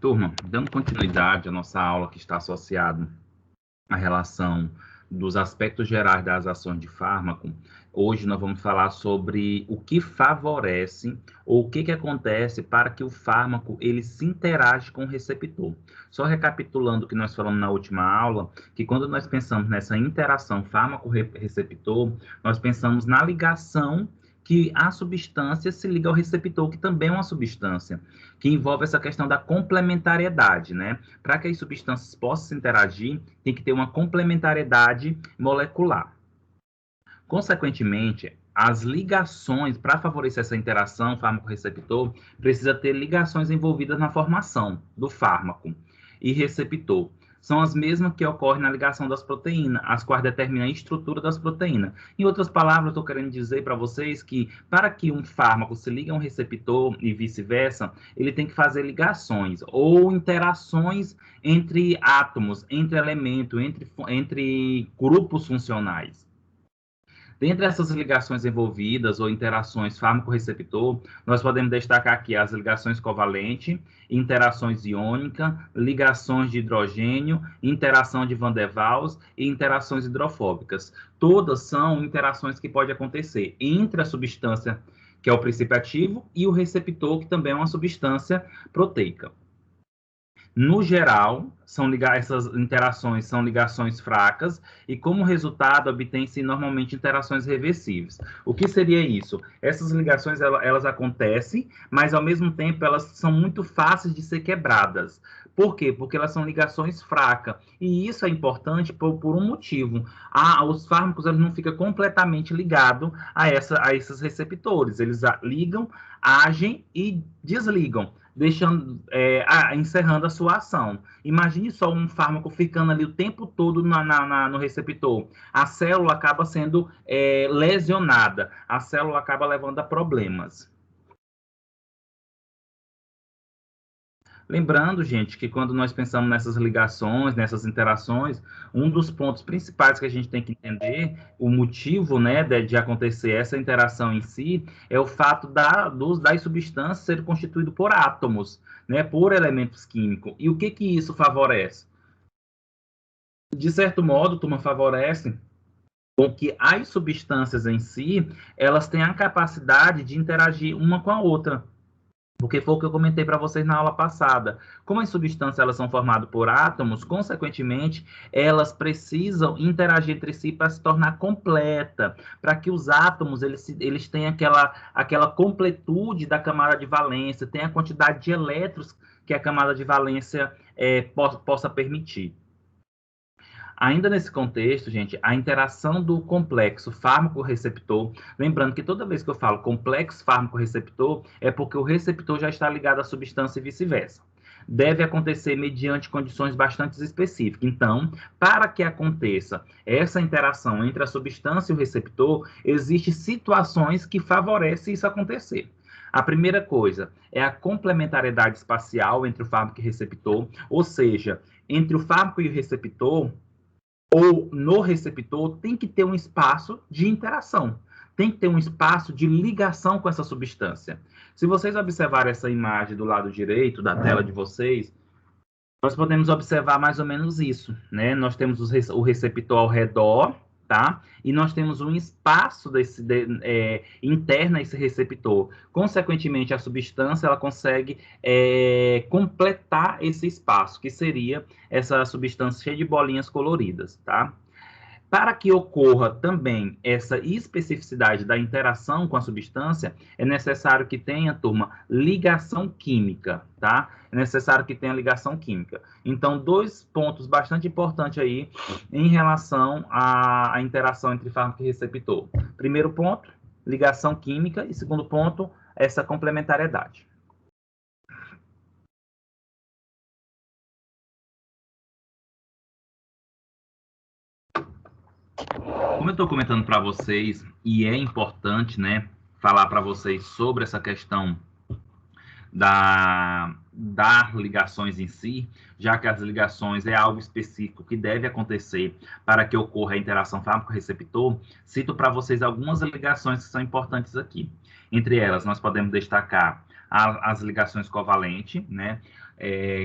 Turma, dando continuidade à nossa aula que está associada à relação dos aspectos gerais das ações de fármaco, hoje nós vamos falar sobre o que favorece ou o que acontece para que o fármaco ele se interage com o receptor. Só recapitulando o que nós falamos na última aula, que quando nós pensamos nessa interação fármaco-receptor, nós pensamos na ligação que a substância se liga ao receptor, que também é uma substância, que envolve essa questão da complementariedade, né? Para que as substâncias possam interagir, tem que ter uma complementariedade molecular. Consequentemente, as ligações, para favorecer essa interação fármaco-receptor, precisa ter ligações envolvidas na formação do fármaco e receptor. São as mesmas que ocorrem na ligação das proteínas, as quais determinam a estrutura das proteínas. Em outras palavras, eu estou querendo dizer para vocês que, para que um fármaco se ligue a um receptor e vice-versa, ele tem que fazer ligações ou interações entre átomos, entre elementos, entre grupos funcionais. Dentre essas ligações envolvidas ou interações fármaco-receptor, nós podemos destacar aqui as ligações covalente, interações iônicas, ligações de hidrogênio, interação de Van der Waals e interações hidrofóbicas. Todas são interações que podem acontecer entre a substância, que é o princípio ativo, e o receptor, que também é uma substância proteica. No geral, essas interações são ligações fracas e, como resultado, obtém-se normalmente interações reversíveis. O que seria isso? Essas ligações, elas acontecem, mas, ao mesmo tempo, elas são muito fáceis de ser quebradas. Por quê? Porque elas são ligações fracas. E isso é importante por um motivo. Os fármacos eles não ficam completamente ligados a esses receptores. Eles ligam, agem e desligam, encerrando a sua ação. Imagine só um fármaco ficando ali o tempo todo no receptor. A célula acaba sendo lesionada, a célula acaba levando a problemas. Lembrando, gente, que quando nós pensamos nessas ligações, nessas interações, um dos pontos principais que a gente tem que entender, o motivo, né, de acontecer essa interação em si, é o fato das substâncias serem constituídas por átomos, né, por elementos químicos. E o que isso favorece? De certo modo, turma, favorece com que as substâncias em si, elas têm a capacidade de interagir uma com a outra. Porque foi o que eu comentei para vocês na aula passada. Como as substâncias elas são formadas por átomos, consequentemente, elas precisam interagir entre si para se tornar completa, para que os átomos eles tenham aquela completude da camada de valência, tenha a quantidade de elétrons que a camada de valência possa permitir. Ainda nesse contexto, gente, a interação do complexo fármaco-receptor, lembrando que toda vez que eu falo complexo fármaco-receptor, é porque o receptor já está ligado à substância e vice-versa. Deve acontecer mediante condições bastante específicas. Então, para que aconteça essa interação entre a substância e o receptor, existem situações que favorecem isso acontecer. A primeira coisa é a complementariedade espacial entre o fármaco e o receptor, ou seja, entre o fármaco e o receptor, ou no receptor, tem que ter um espaço de interação, tem que ter um espaço de ligação com essa substância. Se vocês observarem essa imagem do lado direito da tela de vocês, nós podemos observar mais ou menos isso, né? Nós temos o receptor ao redor, tá? E nós temos um espaço interno a esse receptor. Consequentemente, a substância ela consegue completar esse espaço, que seria essa substância cheia de bolinhas coloridas, tá? Para que ocorra também essa especificidade da interação com a substância, é necessário que tenha, turma, ligação química, tá? É necessário que tenha ligação química. Então, dois pontos bastante importantes aí em relação à interação entre fármaco e receptor. Primeiro ponto, ligação química, e segundo ponto, essa complementariedade. Como eu estou comentando para vocês, e é importante, né, falar para vocês sobre essa questão das ligações em si, já que as ligações é algo específico que deve acontecer para que ocorra a interação fármaco-receptor, cito para vocês algumas ligações que são importantes aqui. Entre elas, nós podemos destacar as ligações covalentes, né?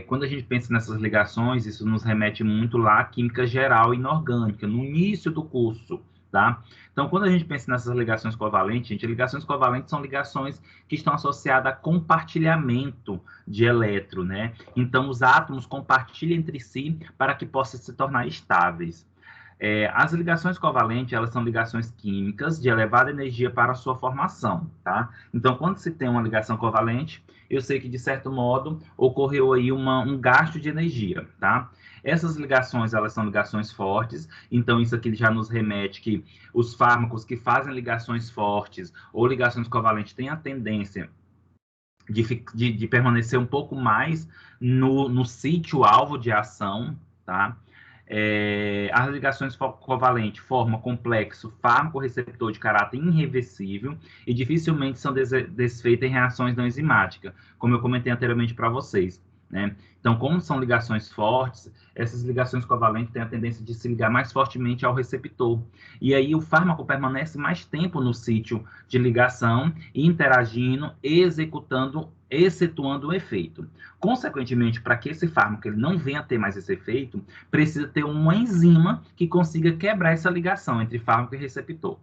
Quando a gente pensa nessas ligações, isso nos remete muito lá à química geral inorgânica, no início do curso, tá? Então, quando a gente pensa nessas ligações covalentes, gente, ligações covalentes são ligações que estão associadas a compartilhamento de elétron, né? Então, os átomos compartilham entre si para que possam se tornar estáveis. As ligações covalentes, elas são ligações químicas de elevada energia para a sua formação, tá? Então, quando se tem uma ligação covalente, eu sei que, de certo modo, ocorreu aí um gasto de energia, tá? Essas ligações, elas são ligações fortes, então isso aqui já nos remete que os fármacos que fazem ligações fortes ou ligações covalentes têm a tendência de permanecer um pouco mais no sítio alvo de ação, tá? As ligações covalentes formam complexo fármaco-receptor de caráter irreversível e dificilmente são desfeitas em reações não enzimáticas, como eu comentei anteriormente para vocês, né? Então, como são ligações fortes, essas ligações covalentes têm a tendência de se ligar mais fortemente ao receptor. E aí o fármaco permanece mais tempo no sítio de ligação, interagindo, excetuando o efeito. Consequentemente, para que esse fármaco ele não venha a ter mais esse efeito, precisa ter uma enzima que consiga quebrar essa ligação entre fármaco e receptor.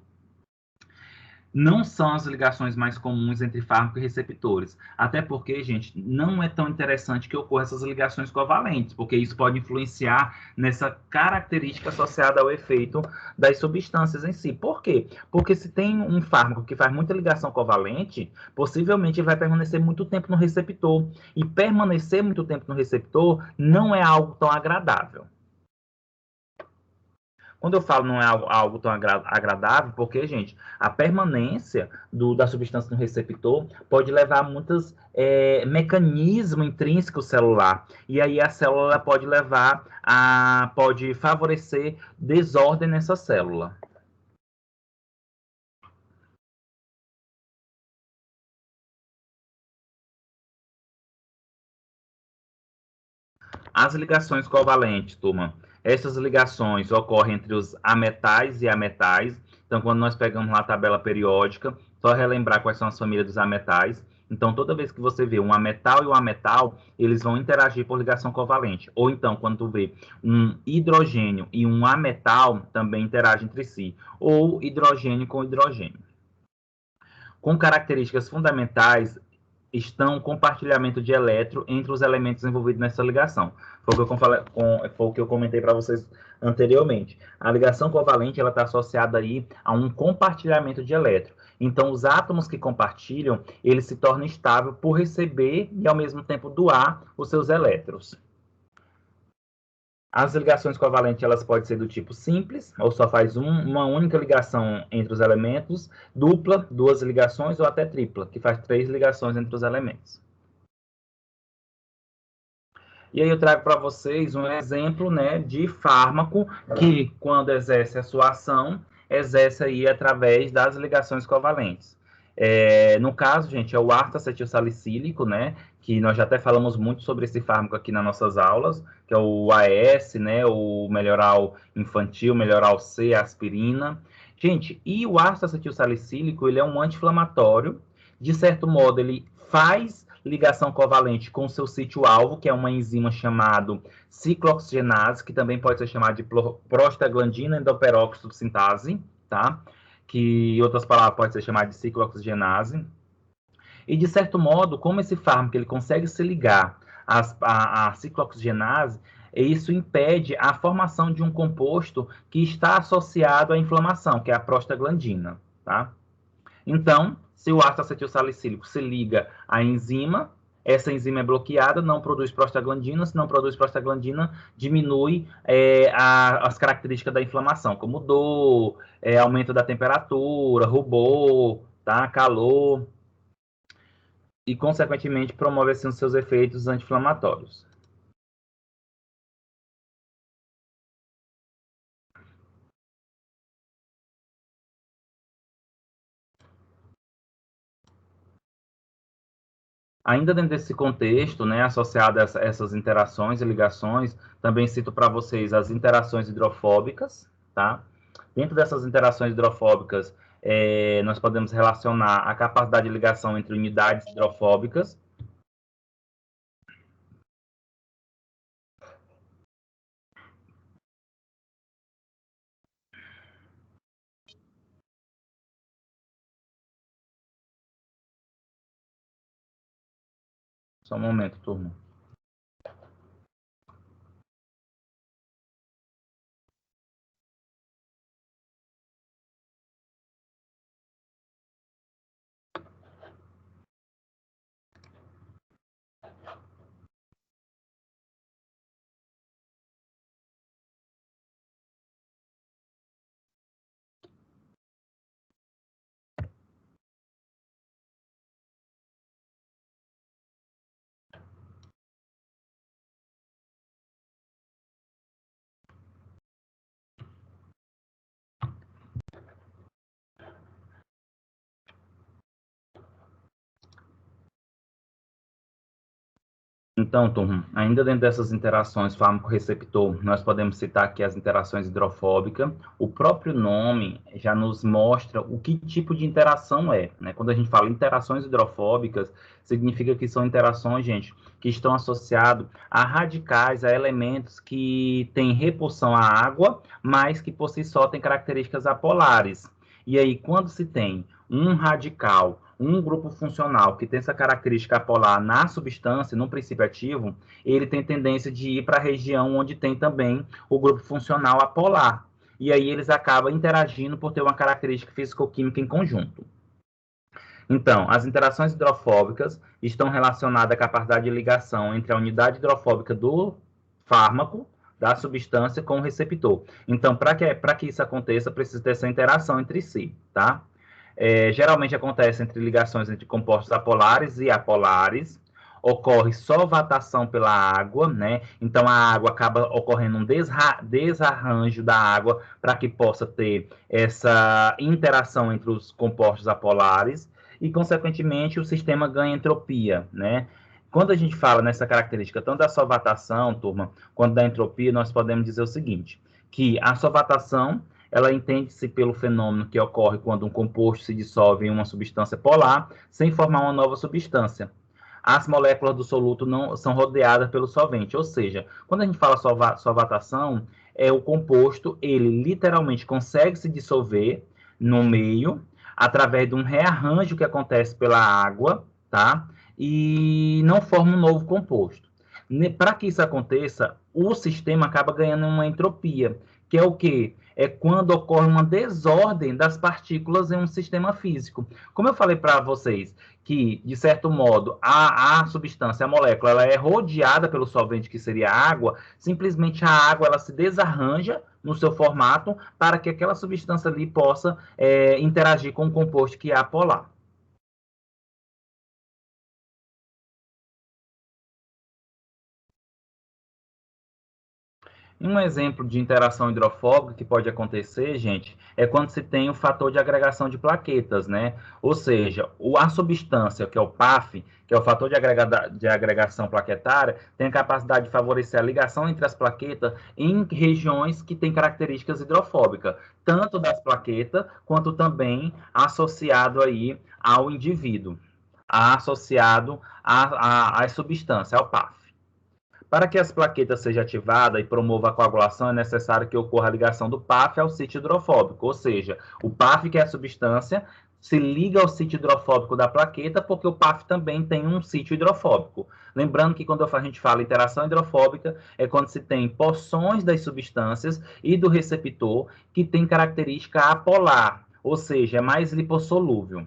Não são as ligações mais comuns entre fármaco e receptores. Até porque, gente, não é tão interessante que ocorra essas ligações covalentes, porque isso pode influenciar nessa característica associada ao efeito das substâncias em si. Por quê? Porque se tem um fármaco que faz muita ligação covalente, possivelmente vai permanecer muito tempo no receptor. E permanecer muito tempo no receptor não é algo tão agradável. Quando eu falo não é algo tão agradável, porque, gente, a permanência da substância no receptor pode levar a muitos mecanismos intrínsecos celular. E aí a célula pode favorecer desordem nessa célula. As ligações covalentes, turma, essas ligações ocorrem entre os ametais e ametais. Então, quando nós pegamos lá a tabela periódica, só relembrar quais são as famílias dos ametais. Então, toda vez que você vê um ametal e um ametal, eles vão interagir por ligação covalente. Ou então, quando tu vê um hidrogênio e um ametal, também interagem entre si. Ou hidrogênio com hidrogênio. Com características fundamentais, estão o compartilhamento de elétron entre os elementos envolvidos nessa ligação. Foi o que eu comentei para vocês anteriormente. A ligação covalente está associada aí a um compartilhamento de elétron. Então, os átomos que compartilham, eles se tornam estáveis por receber e, ao mesmo tempo, doar os seus elétrons. As ligações covalentes elas podem ser do tipo simples, ou só faz uma única ligação entre os elementos, dupla, duas ligações, ou até tripla, que faz 3 ligações entre os elementos. E aí eu trago para vocês um exemplo, né, de fármaco que, quando exerce a sua ação, exerce aí através das ligações covalentes. No caso, gente, é o ácido acetilsalicílico, né, que nós já até falamos muito sobre esse fármaco aqui nas nossas aulas, que é o AS, né, o melhoral infantil, melhoral C, aspirina. Gente, e o ácido acetilsalicílico, ele é um anti-inflamatório, de certo modo, ele faz ligação covalente com o seu sítio-alvo, que é uma enzima chamada ciclooxigenase, que também pode ser chamada de prostaglandina endoperóxido sintase, tá? Que, em outras palavras, pode ser chamada de ciclooxigenase. E, de certo modo, como esse fármaco ele consegue se ligar à ciclooxigenase, isso impede a formação de um composto que está associado à inflamação, que é a prostaglandina, tá? Então, se o ácido acetilsalicílico se liga à enzima, essa enzima é bloqueada, não produz prostaglandina, se não produz prostaglandina, diminui as características da inflamação, como dor, aumento da temperatura, rubor, tá? Calor, e, consequentemente, promove assim, os seus efeitos anti-inflamatórios. Ainda dentro desse contexto, né, associado a essas interações e ligações, também cito para vocês as interações hidrofóbicas, tá? Dentro dessas interações hidrofóbicas, nós podemos relacionar a capacidade de ligação entre unidades hidrofóbicas. Só um momento, turma. Então, turma, ainda dentro dessas interações fármaco-receptor, nós podemos citar aqui as interações hidrofóbicas. O próprio nome já nos mostra o que tipo de interação é, né? Quando a gente fala interações hidrofóbicas, significa que são interações, gente, que estão associadas a radicais, a elementos que têm repulsão à água, mas que por si só têm características apolares. E aí, quando se tem um radical, um grupo funcional que tem essa característica apolar na substância, no princípio ativo, ele tem tendência de ir para a região onde tem também o grupo funcional apolar. E aí eles acabam interagindo por ter uma característica físico-química em conjunto. Então, as interações hidrofóbicas estão relacionadas à capacidade de ligação entre a unidade hidrofóbica do fármaco, da substância, com o receptor. Então, para que isso aconteça, precisa ter essa interação entre si, tá? Geralmente acontece entre ligações entre compostos apolares e apolares, ocorre solvatação pela água, né? Então a água acaba ocorrendo um desarranjo da água para que possa ter essa interação entre os compostos apolares e, consequentemente, o sistema ganha entropia, né? Quando a gente fala nessa característica tanto da solvatação, turma, quanto da entropia, nós podemos dizer o seguinte, que a solvatação ela entende-se pelo fenômeno que ocorre quando um composto se dissolve em uma substância polar sem formar uma nova substância. As moléculas do soluto não são rodeadas pelo solvente, ou seja, quando a gente fala solvatação, é o composto, ele literalmente consegue se dissolver no meio através de um rearranjo que acontece pela água, tá? E não forma um novo composto. Para que isso aconteça, o sistema acaba ganhando uma entropia, que é o quê? É quando ocorre uma desordem das partículas em um sistema físico. Como eu falei para vocês, que, de certo modo, a substância, a molécula, ela é rodeada pelo solvente, que seria a água, simplesmente a água ela se desarranja no seu formato para que aquela substância ali possa interagir com o composto que é apolar. Um exemplo de interação hidrofóbica que pode acontecer, gente, é quando se tem o fator de agregação de plaquetas, né? Ou seja, a substância, que é o PAF, que é o fator de agregação plaquetária, tem a capacidade de favorecer a ligação entre as plaquetas em regiões que têm características hidrofóbicas, tanto das plaquetas, quanto também associado aí ao indivíduo, associado à substância, ao PAF. Para que as plaquetas seja ativada e promova a coagulação, é necessário que ocorra a ligação do PAF ao sítio hidrofóbico, ou seja, o PAF, que é a substância, se liga ao sítio hidrofóbico da plaqueta, porque o PAF também tem um sítio hidrofóbico. Lembrando que quando a gente fala interação hidrofóbica, é quando se tem porções das substâncias e do receptor que tem característica apolar, ou seja, é mais lipossolúvel.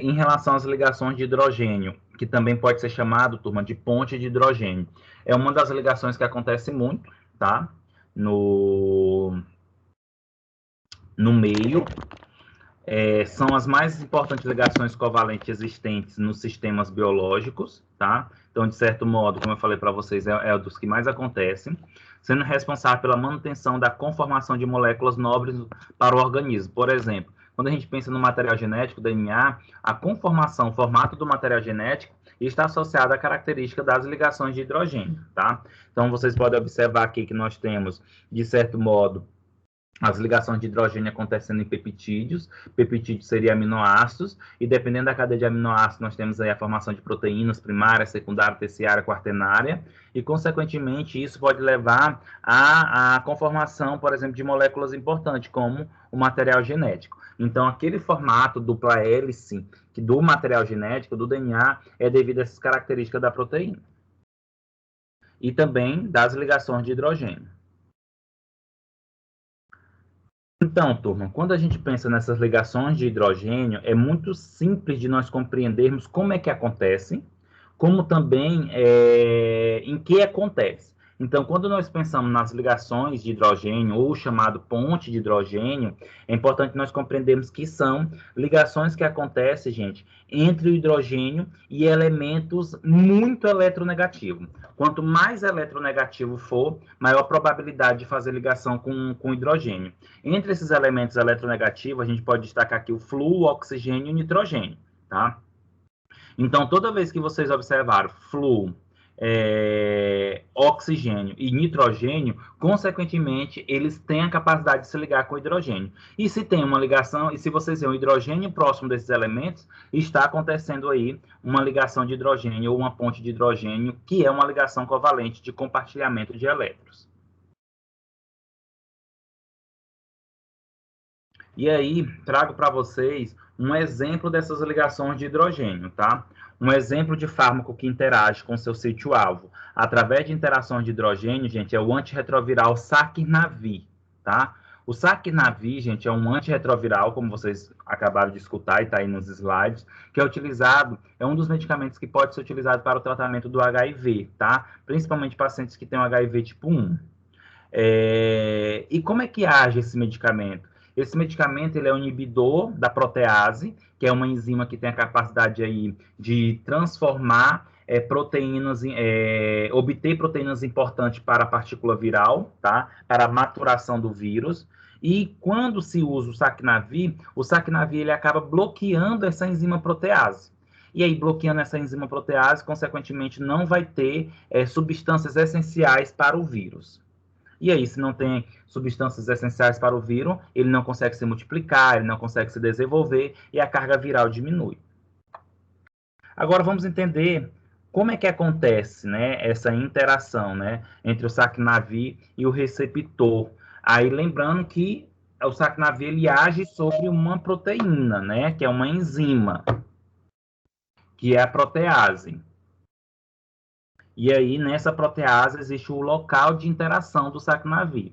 Em relação às ligações de hidrogênio, que também pode ser chamado, turma, de ponte de hidrogênio, é uma das ligações que acontece muito, tá? No meio. São as mais importantes ligações covalentes existentes nos sistemas biológicos, tá? Então, de certo modo, como eu falei para vocês, é dos que mais acontecem, sendo responsável pela manutenção da conformação de moléculas nobres para o organismo. Por exemplo, quando a gente pensa no material genético, DNA, a conformação, o formato do material genético está associado à característica das ligações de hidrogênio, tá? Então, vocês podem observar aqui que nós temos, de certo modo, as ligações de hidrogênio acontecendo em peptídeos. Peptídeos seriam aminoácidos, e dependendo da cadeia de aminoácidos, nós temos aí a formação de proteínas primária, secundária, terciária, quaternária, e, consequentemente, isso pode levar à conformação, por exemplo, de moléculas importantes, como o material genético. Então, aquele formato dupla hélice do material genético, do DNA, é devido a essas características da proteína. E também das ligações de hidrogênio. Então, turma, quando a gente pensa nessas ligações de hidrogênio, é muito simples de nós compreendermos como é que acontecem, como também em que acontece. Então, quando nós pensamos nas ligações de hidrogênio, ou chamado ponte de hidrogênio, é importante nós compreendermos que são ligações que acontecem, gente, entre o hidrogênio e elementos muito eletronegativos. Quanto mais eletronegativo for, maior a probabilidade de fazer ligação com hidrogênio. Entre esses elementos eletronegativos, a gente pode destacar aqui o flúor, o oxigênio e o nitrogênio, tá? Então, toda vez que vocês observaram flúor, oxigênio e nitrogênio, consequentemente, eles têm a capacidade de se ligar com o hidrogênio. E se tem uma ligação, e se vocês veem o hidrogênio próximo desses elementos, está acontecendo aí uma ligação de hidrogênio ou uma ponte de hidrogênio, que é uma ligação covalente de compartilhamento de elétrons. E aí, trago para vocês um exemplo dessas ligações de hidrogênio, tá? Um exemplo de fármaco que interage com seu sítio-alvo através de interações de hidrogênio, gente, é o antirretroviral Saquinavir, tá? O Saquinavir, gente, é um antirretroviral, como vocês acabaram de escutar e está aí nos slides, que é utilizado, é um dos medicamentos que pode ser utilizado para o tratamento do HIV, tá? Principalmente pacientes que têm o HIV tipo 1. E como é que age esse medicamento? Esse medicamento ele é um inibidor da protease, que é uma enzima que tem a capacidade aí de transformar proteínas, obter proteínas importantes para a partícula viral, tá? Para a maturação do vírus. E quando se usa o Saquinavir ele acaba bloqueando essa enzima protease. E aí, bloqueando essa enzima protease, consequentemente, não vai ter substâncias essenciais para o vírus. E aí, se não tem substâncias essenciais para o vírus, ele não consegue se multiplicar, ele não consegue se desenvolver e a carga viral diminui. Agora vamos entender como é que acontece, né, essa interação, né, entre o Saquinavir e o receptor. Aí lembrando que o Saquinavir ele age sobre uma proteína, né, que é uma enzima, que é a protease. E aí, nessa protease, existe o local de interação do Saquinavir.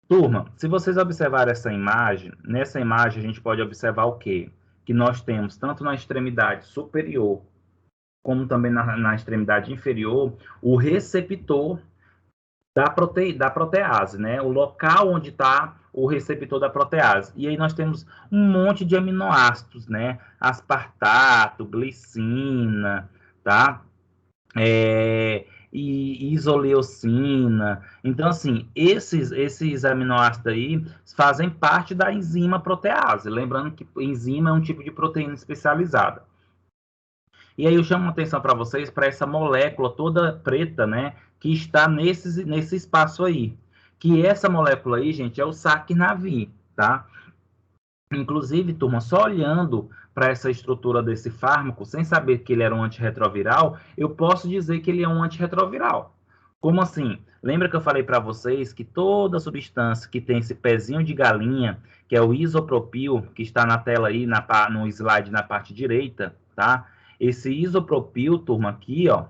Turma, se vocês observarem essa imagem, nessa imagem a gente pode observar o quê? Que nós temos, tanto na extremidade superior, como também na extremidade inferior, o receptor da protease, né? O local onde está o receptor da protease. E aí nós temos um monte de aminoácidos, né? Aspartato, glicina, tá? E isoleucina. Então, assim, esses aminoácidos aí fazem parte da enzima protease. Lembrando que enzima é um tipo de proteína especializada. E aí eu chamo a atenção para vocês para essa molécula toda preta, né, que está nesse espaço aí. Que essa molécula aí, gente, é o Saquinavir, tá? Inclusive, turma, só olhando para essa estrutura desse fármaco, sem saber que ele era um antirretroviral, eu posso dizer que ele é um antirretroviral. Como assim? Lembra que eu falei para vocês que toda substância que tem esse pezinho de galinha, que é o isopropil, que está na tela aí, no slide na parte direita, tá? Esse isopropil, turma, aqui, ó,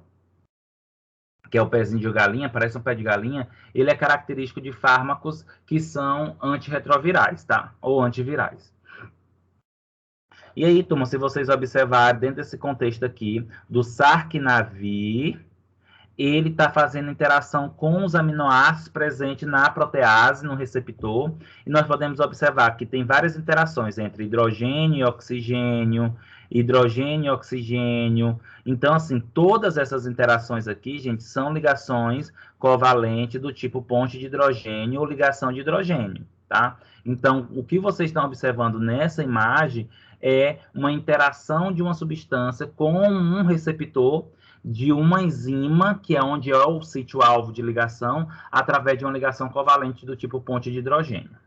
que é o pezinho de galinha, parece um pé de galinha, ele é característico de fármacos que são antirretrovirais, tá? Ou antivirais. E aí, turma, se vocês observarem dentro desse contexto aqui do Saquinavir, ele está fazendo interação com os aminoácidos presentes na protease, no receptor, e nós podemos observar que tem várias interações entre hidrogênio e oxigênio, hidrogênio e oxigênio. Então, assim, todas essas interações aqui, gente, são ligações covalentes do tipo ponte de hidrogênio ou ligação de hidrogênio, tá? Então, o que vocês estão observando nessa imagem é uma interação de uma substância com um receptor de uma enzima, que é onde é o sítio-alvo de ligação, através de uma ligação covalente do tipo ponte de hidrogênio.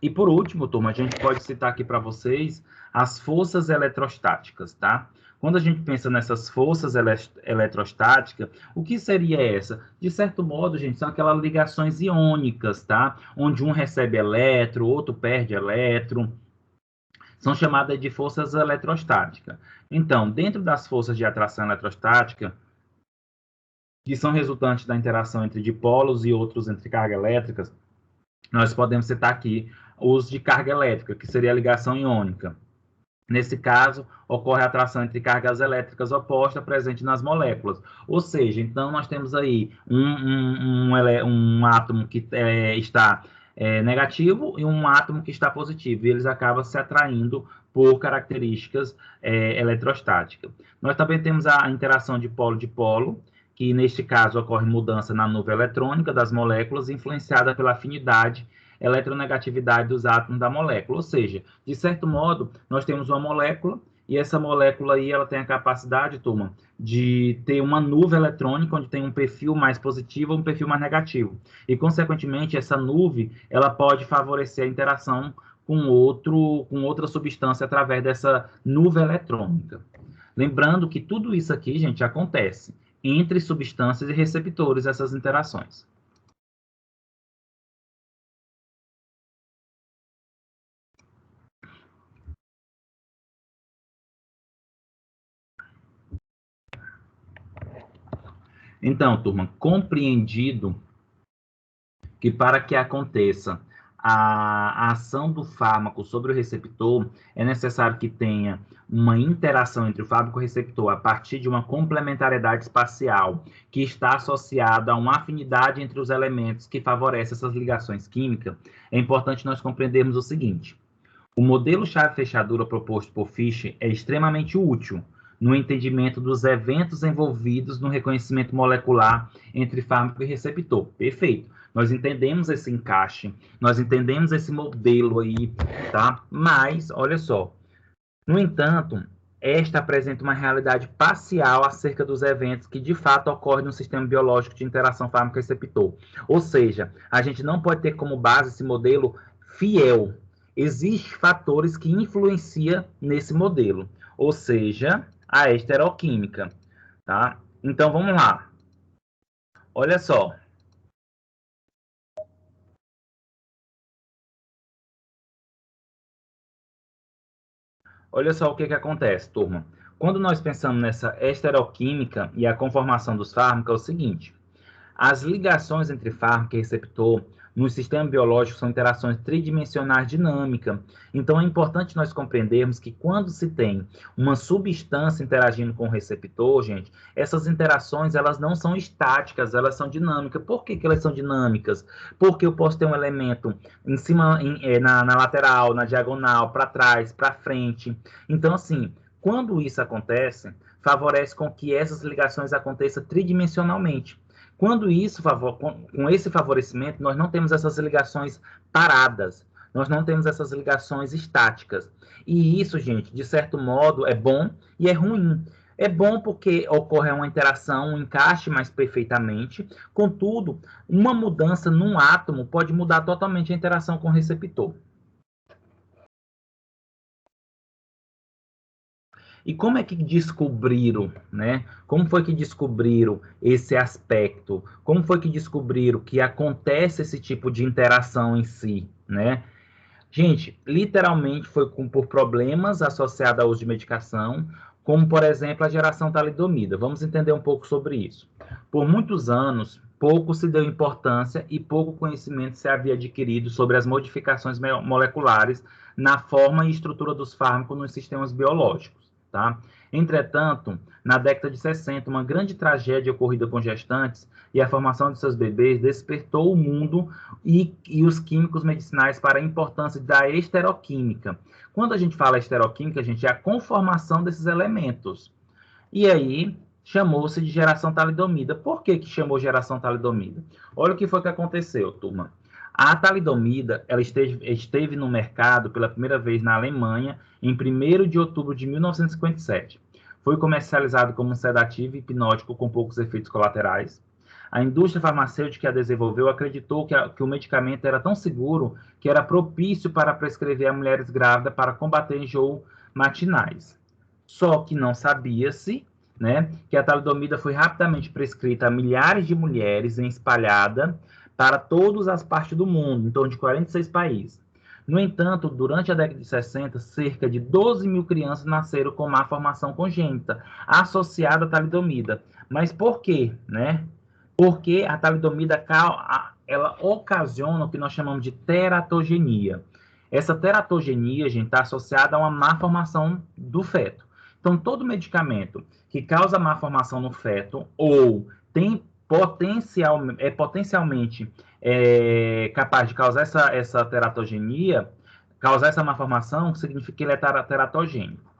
E por último, turma, a gente pode citar aqui para vocês as forças eletrostáticas, tá? Quando a gente pensa nessas forças eletrostáticas, o que seria essa? De certo modo, gente, são aquelas ligações iônicas, tá? Onde um recebe elétron, outro perde elétron. São chamadas de forças eletrostáticas. Então, dentro das forças de atração eletrostática, que são resultantes da interação entre dipolos e outros entre cargas elétricas, nós podemos citar aqui os de carga elétrica, que seria a ligação iônica. Nesse caso, ocorre a atração entre cargas elétricas opostas presentes nas moléculas. Ou seja, então nós temos aí um átomo que está negativo e um átomo que está positivo, e eles acabam se atraindo por características eletrostáticas. Nós também temos a interação de polo, que neste caso ocorre mudança na nuvem eletrônica das moléculas, influenciada pela afinidade eletronegatividade dos átomos da molécula. Ou seja, de certo modo, nós temos uma molécula, e essa molécula aí, ela tem a capacidade, turma, de ter uma nuvem eletrônica, onde tem um perfil mais positivo e um perfil mais negativo. E, consequentemente, essa nuvem, ela pode favorecer a interação com outra substância através dessa nuvem eletrônica. Lembrando que tudo isso aqui, gente, acontece entre substâncias e receptores, essas interações. Então, turma, compreendido que para que aconteça a ação do fármaco sobre o receptor, é necessário que tenha uma interação entre o fármaco e o receptor a partir de uma complementariedade espacial que está associada a uma afinidade entre os elementos que favorece essas ligações químicas. É importante nós compreendermos o seguinte: o modelo chave-fechadura proposto por Fischer é extremamente útil no entendimento dos eventos envolvidos no reconhecimento molecular entre fármaco e receptor. Perfeito. Nós entendemos esse encaixe, nós entendemos esse modelo aí, tá? Mas, olha só, no entanto, esta apresenta uma realidade parcial acerca dos eventos que de fato ocorrem no sistema biológico de interação fármaco-receptor. Ou seja, a gente não pode ter como base esse modelo fiel. Existem fatores que influenciam nesse modelo, ou seja, a estereoquímica, tá? Então, vamos lá. Olha só. Olha só o que acontece, turma. Quando nós pensamos nessa estereoquímica e a conformação dos fármacos, é o seguinte: as ligações entre fármaco e receptor no sistema biológico são interações tridimensionais dinâmicas. Então, é importante nós compreendermos que quando se tem uma substância interagindo com o receptor, gente, essas interações, elas não são estáticas, elas são dinâmicas. Por que elas são dinâmicas? Porque eu posso ter um elemento em cima, na lateral, na diagonal, para trás, para frente. Então, assim, quando isso acontece, favorece com que essas ligações aconteçam tridimensionalmente. Quando isso, com esse favorecimento, nós não temos essas ligações paradas, nós não temos essas ligações estáticas. E isso, gente, de certo modo, é bom e é ruim. É bom porque ocorre uma interação, um encaixe mais perfeitamente. Contudo, uma mudança num átomo pode mudar totalmente a interação com o receptor. E como é que descobriram, né? Como foi que descobriram esse aspecto? Como foi que descobriram que acontece esse tipo de interação em si, né? Gente, literalmente foi por problemas associados ao uso de medicação, como, por exemplo, a geração talidomida. Vamos entender um pouco sobre isso. Por muitos anos, pouco se deu importância e pouco conhecimento se havia adquirido sobre as modificações moleculares na forma e estrutura dos fármacos nos sistemas biológicos. Tá? Entretanto, na década de 60, uma grande tragédia ocorrida com gestantes e a formação de seus bebês despertou o mundo e os químicos medicinais para a importância da esteroquímica. Quando a gente fala esteroquímica, gente, é a conformação desses elementos. E aí, chamou-se de geração talidomida. Por que chamou geração talidomida? Olha o que foi que aconteceu, turma. A talidomida, ela esteve no mercado pela primeira vez na Alemanha em 1º de outubro de 1957. Foi comercializado como um sedativo hipnótico com poucos efeitos colaterais. A indústria farmacêutica que a desenvolveu acreditou que o medicamento era tão seguro que era propício para prescrever a mulheres grávidas para combater enjoo matinais. Só que não sabia-se, né, que a talidomida foi rapidamente prescrita a milhares de mulheres espalhada para todas as partes do mundo, em torno de 46 países. No entanto, durante a década de 60, cerca de 12 mil crianças nasceram com má formação congênita, associada à talidomida. Mas por quê, né? Porque a talidomida ela ocasiona o que nós chamamos de teratogenia. Essa teratogenia, gente, está associada a uma má formação do feto. Então, todo medicamento que causa má formação no feto ou tem potencialmente capaz de causar essa teratogenia, causar essa má formação, significa que ele é teratogênico.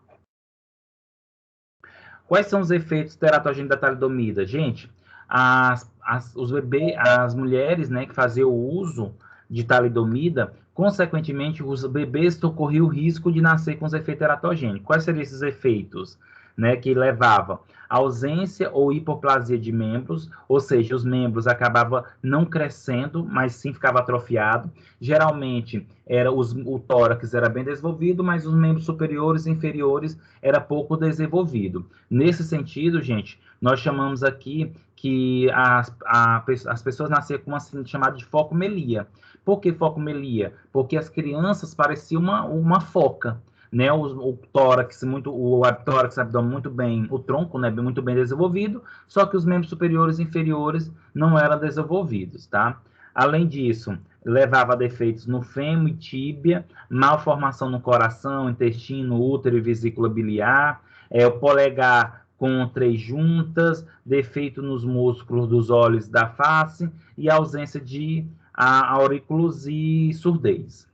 Quais são os efeitos teratogênicos da talidomida? Gente, as mulheres, né, que faziam o uso de talidomida, consequentemente, os bebês corriam o risco de nascer com os efeitos teratogênicos. Quais seriam esses efeitos? Né, que levava a ausência ou hipoplasia de membros, ou seja, os membros acabavam não crescendo, mas sim ficava atrofiado. Geralmente, o tórax era bem desenvolvido, mas os membros superiores e inferiores era pouco desenvolvido. Nesse sentido, gente, nós chamamos aqui que as pessoas nasciam com uma chamada de focomelia. Por que focomelia? Porque as crianças pareciam uma foca. Né, o tórax, o tórax, abdômen muito bem, o tronco, né, muito bem desenvolvido, só que os membros superiores e inferiores não eram desenvolvidos, tá? Além disso, levava a defeitos no fêmur e tíbia, malformação no coração, intestino, útero e vesícula biliar, o polegar com 3 juntas, defeito nos músculos dos olhos da face e ausência de aurículos e surdez.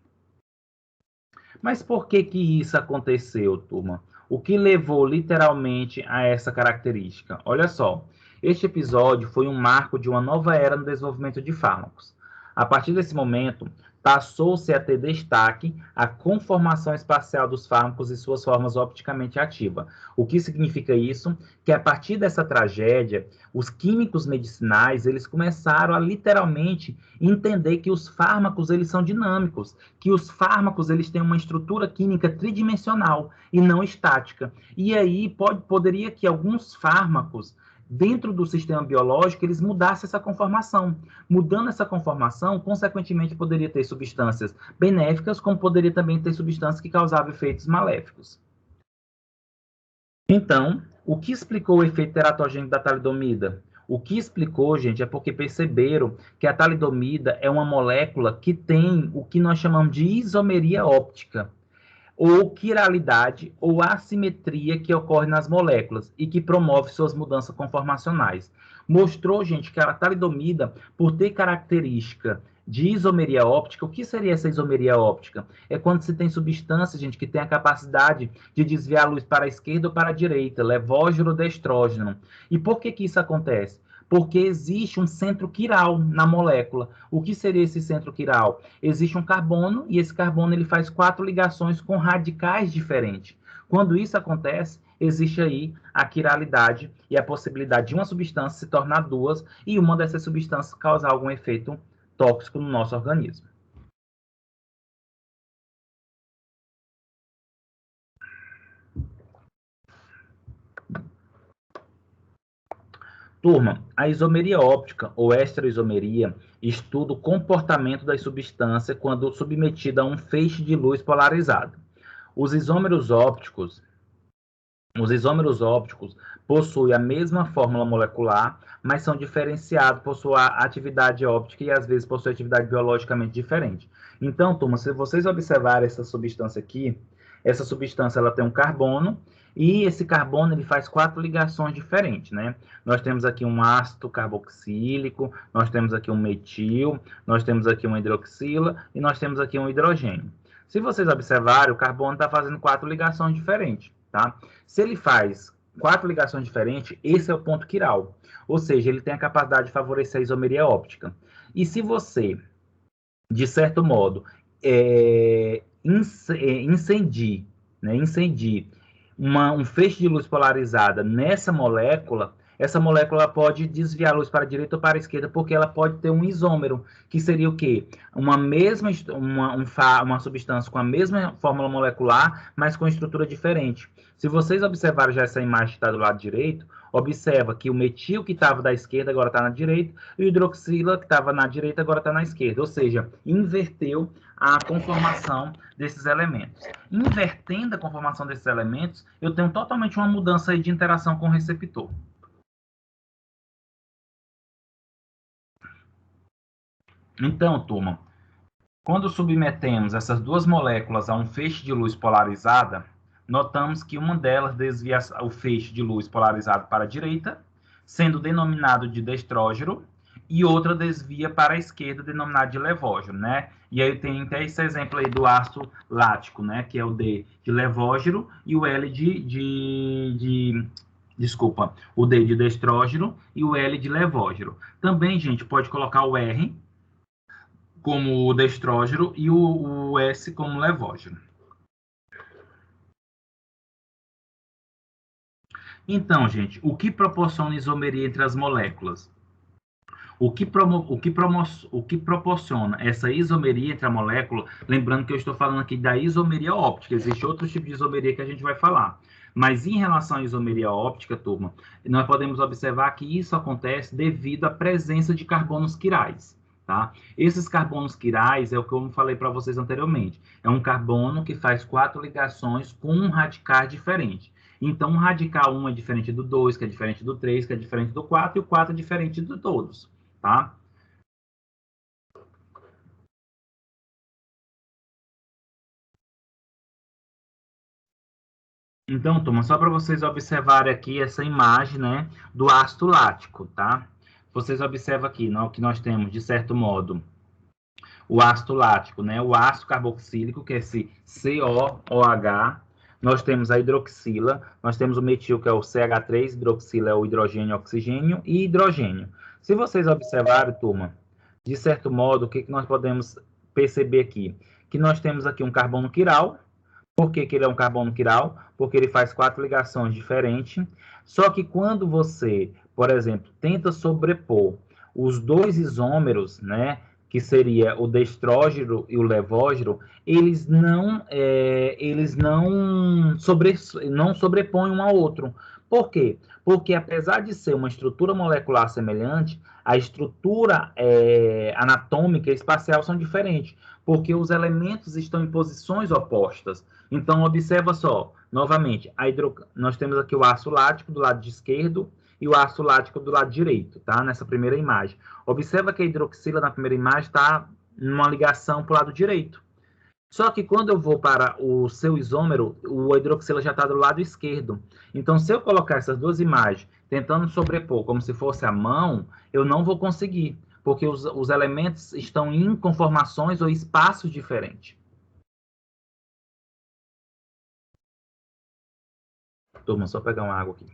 Mas por que isso aconteceu, turma? O que levou literalmente a essa característica? Olha só, este episódio foi um marco de uma nova era no desenvolvimento de fármacos. A partir desse momento, passou-se a ter destaque a conformação espacial dos fármacos e suas formas opticamente ativas. O que significa isso? Que a partir dessa tragédia, os químicos medicinais, eles começaram a literalmente entender que os fármacos, eles são dinâmicos, que os fármacos, eles têm uma estrutura química tridimensional e não estática. E aí poderia que alguns fármacos dentro do sistema biológico, eles mudassem essa conformação. Mudando essa conformação, consequentemente, poderia ter substâncias benéficas, como poderia também ter substâncias que causavam efeitos maléficos. Então, o que explicou o efeito teratogênico da talidomida? O que explicou, gente, é porque perceberam que a talidomida é uma molécula que tem o que nós chamamos de isomeria óptica, ou quiralidade ou assimetria que ocorre nas moléculas e que promove suas mudanças conformacionais. Mostrou, gente, que a talidomida, por ter característica de isomeria óptica, o que seria essa isomeria óptica? É quando se tem substância, gente, que tem a capacidade de desviar a luz para a esquerda ou para a direita, levógeno ou destrógeno. E por que isso acontece? Porque existe um centro quiral na molécula. O que seria esse centro quiral? Existe um carbono, e esse carbono ele faz 4 ligações com radicais diferentes. Quando isso acontece, existe aí a quiralidade e a possibilidade de uma substância se tornar 2 e uma dessas substâncias causar algum efeito tóxico no nosso organismo. Turma, a isomeria óptica ou estereoisomeria estuda o comportamento das substâncias quando submetida a um feixe de luz polarizado. Os isômeros ópticos possuem a mesma fórmula molecular, mas são diferenciados por sua atividade óptica e às vezes por sua atividade biologicamente diferente. Então, turma, se vocês observarem essa substância aqui, essa substância ela tem um carbono e esse carbono ele faz 4 ligações diferentes, né? Nós temos aqui um ácido carboxílico, nós temos aqui um metil, nós temos aqui uma hidroxila e nós temos aqui um hidrogênio. Se vocês observarem, o carbono está fazendo 4 ligações diferentes, tá? Se ele faz 4 ligações diferentes, esse é o ponto quiral. Ou seja, ele tem a capacidade de favorecer a isomeria óptica. E se você, de certo modo, incendie um feixe de luz polarizada nessa molécula, essa molécula pode desviar a luz para a direita ou para a esquerda, porque ela pode ter um isômero, que seria o quê? Uma substância com a mesma fórmula molecular, mas com estrutura diferente. Se vocês observarem já essa imagem que está do lado direito, observa que o metil que estava da esquerda agora está na direita, e o hidroxila que estava na direita agora está na esquerda, ou seja, inverteu a conformação desses elementos. Invertendo a conformação desses elementos, eu tenho totalmente uma mudança aí de interação com o receptor. Então, turma, quando submetemos essas duas moléculas a um feixe de luz polarizada, notamos que uma delas desvia o feixe de luz polarizado para a direita, sendo denominado de destrógeno, e outra desvia para a esquerda, denominado de levógeno, né? E aí tem até esse exemplo aí do ácido lático, né? Que é o D de levógeno e o L desculpa, o D de destrógeno e o L de levógeno. Também, gente, pode colocar o R como o destrógeno e o S como levógeno. Então, gente, o que proporciona isomeria entre as moléculas? O que proporciona essa isomeria entre a molécula, lembrando que eu estou falando aqui da isomeria óptica, existe outro tipo de isomeria que a gente vai falar. Mas em relação à isomeria óptica, turma, nós podemos observar que isso acontece devido à presença de carbonos quirais. Tá? Esses carbonos quirais é o que eu falei para vocês anteriormente. É um carbono que faz 4 ligações com um radical diferente. Então, o radical 1 é diferente do 2, que é diferente do 3, que é diferente do 4, e o 4 é diferente de todos. Tá? Então, turma, só para vocês observarem aqui essa imagem, né, do ácido lático, tá? Vocês observam aqui, não, que nós temos, de certo modo, o ácido lático, né, o ácido carboxílico, que é esse COOH, nós temos a hidroxila, nós temos o metil, que é o CH3, hidroxila é o hidrogênio, oxigênio e hidrogênio. Se vocês observarem, turma, de certo modo, o que nós podemos perceber aqui? Que nós temos aqui um carbono quiral. Por que que ele é um carbono quiral? Porque ele faz 4 ligações diferentes. Só que quando você, por exemplo, tenta sobrepor os dois isômeros, né, que seria o destrógeno e o levógeno, não sobrepõem um ao outro. Por quê? Porque apesar de ser uma estrutura molecular semelhante, a estrutura anatômica e espacial são diferentes, porque os elementos estão em posições opostas. Então, observa só, novamente, nós temos aqui o ácido lático do lado esquerdo e o ácido lático do lado direito, tá? Nessa primeira imagem. Observa que a hidroxila na primeira imagem está numa ligação para o lado direito. Só que quando eu vou para o seu isômero, o hidroxila já está do lado esquerdo. Então, se eu colocar essas duas imagens tentando sobrepor como se fosse a mão, eu não vou conseguir, porque os elementos estão em conformações ou espaços diferentes. Turma, só pegar uma água aqui.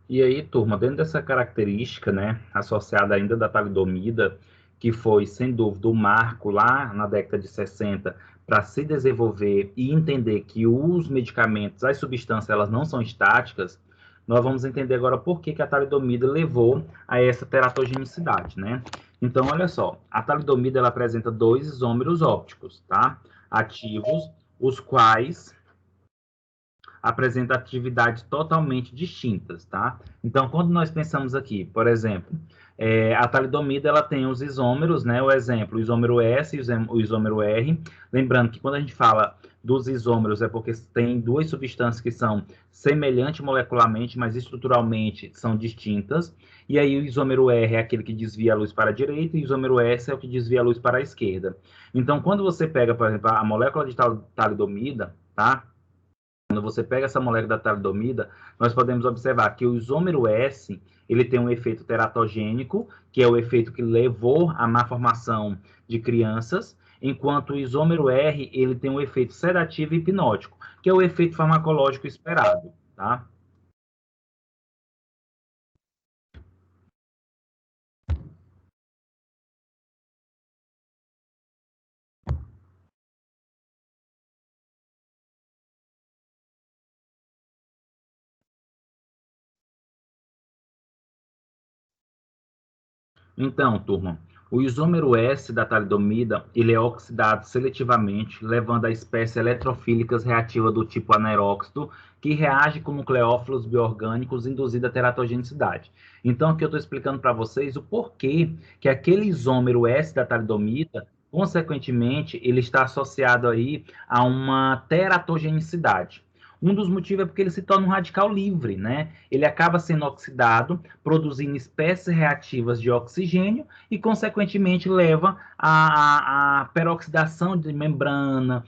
E aí, turma, dentro dessa característica, né, associada ainda da talidomida, que foi, sem dúvida, o marco lá na década de 60 para se desenvolver e entender que os medicamentos, as substâncias, elas não são estáticas, nós vamos entender agora por que a talidomida levou a essa teratogenicidade, né? Então, olha só, a talidomida ela apresenta dois isômeros ópticos, tá? Ativos, os quais apresentam atividades totalmente distintas, tá? Então, quando nós pensamos aqui, por exemplo, a talidomida ela tem os isômeros, né? O exemplo, o isômero S e o isômero R. Lembrando que quando a gente fala dos isômeros é porque tem duas substâncias que são semelhantes molecularmente, mas estruturalmente são distintas. E aí o isômero R é aquele que desvia a luz para a direita e o isômero S é o que desvia a luz para a esquerda. Então, quando você pega, por exemplo, a molécula de talidomida, tá? Quando você pega essa molécula da talidomida, nós podemos observar que o isômero S, ele tem um efeito teratogênico, que é o efeito que levou à má formação de crianças, enquanto o isômero R, ele tem um efeito sedativo e hipnótico, que é o efeito farmacológico esperado, tá? Então, turma, o isômero S da talidomida, ele é oxidado seletivamente, levando a espécie eletrofílicas reativa do tipo anaeróxido, que reage com nucleófilos bioorgânicos induzindo a teratogenicidade. Então, aqui eu estou explicando para vocês o porquê que aquele isômero S da talidomida, consequentemente, ele está associado aí a uma teratogenicidade. Um dos motivos é porque ele se torna um radical livre, né? Ele acaba sendo oxidado, produzindo espécies reativas de oxigênio e, consequentemente, leva à peroxidação de membrana,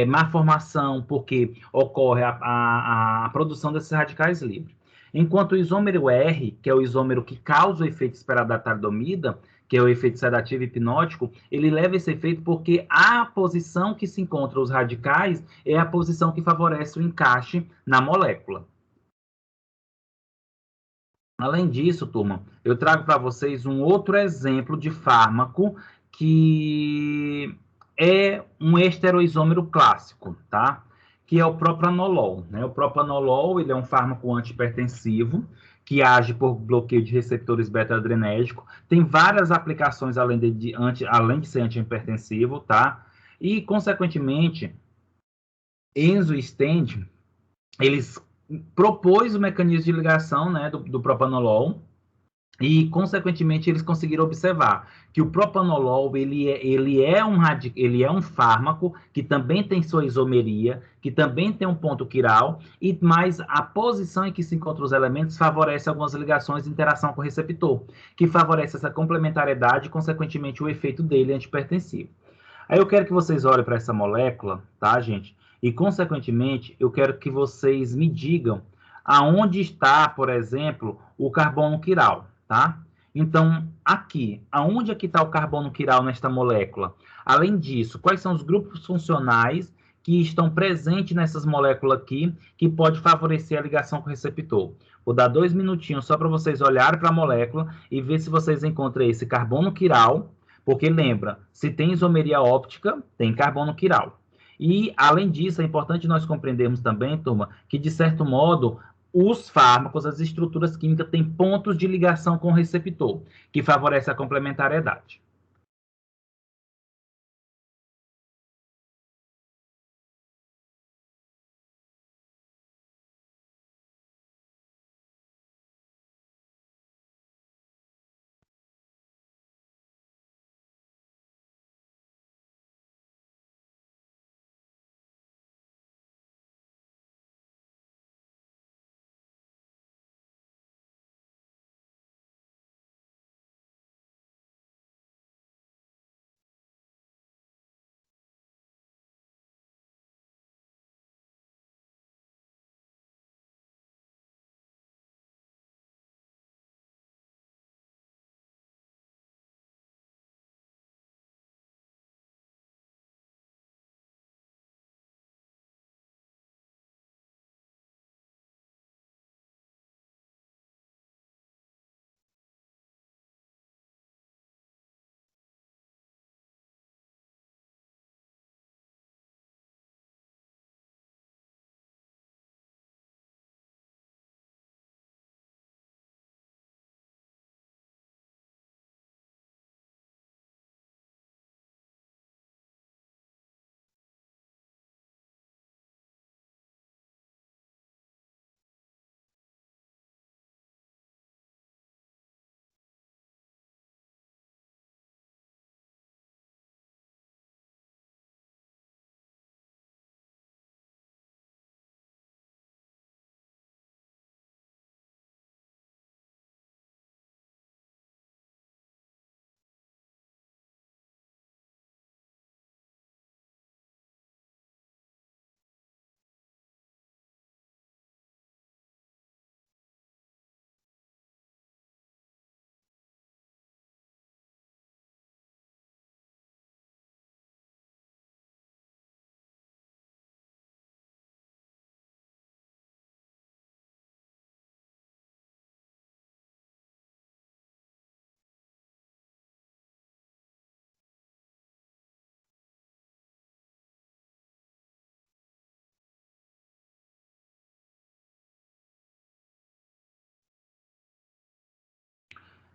má formação, porque ocorre a produção desses radicais livres. Enquanto o isômero R, que é o isômero que causa o efeito esperado da talidomida, que é o efeito sedativo e hipnótico, ele leva esse efeito porque a posição que se encontra os radicais é a posição que favorece o encaixe na molécula. Além disso, turma, eu trago para vocês um outro exemplo de fármaco que é um esteroisômero clássico, tá? Que é o propranolol, né? O propranolol, ele é um fármaco antihipertensivo que age por bloqueio de receptores beta-adrenérgicos. Tem várias aplicações além de ser antihipertensivo, tá? E, consequentemente, Enzo e Stend, eles propôs o mecanismo de ligação, né, do propanolol e, consequentemente, eles conseguiram observar que o propanolol ele é um fármaco que também tem sua isomeria, que também tem um ponto quiral, mas a posição em que se encontram os elementos favorece algumas ligações de interação com o receptor, que favorece essa complementariedade e, consequentemente, o efeito dele antihipertensivo. Aí eu quero que vocês olhem para essa molécula, tá, gente? E, consequentemente, eu quero que vocês me digam aonde está, por exemplo, o carbono quiral, tá? Então, aqui, aonde aqui está o carbono quiral nesta molécula? Além disso, quais são os grupos funcionais que estão presentes nessas moléculas aqui, que pode favorecer a ligação com o receptor? Vou dar 2 minutinhos só para vocês olharem para a molécula e ver se vocês encontram esse carbono quiral, porque lembra, se tem isomeria óptica, tem carbono quiral. E, além disso, é importante nós compreendermos também, turma, que, de certo modo, os fármacos, as estruturas químicas têm pontos de ligação com o receptor, que favorece a complementariedade.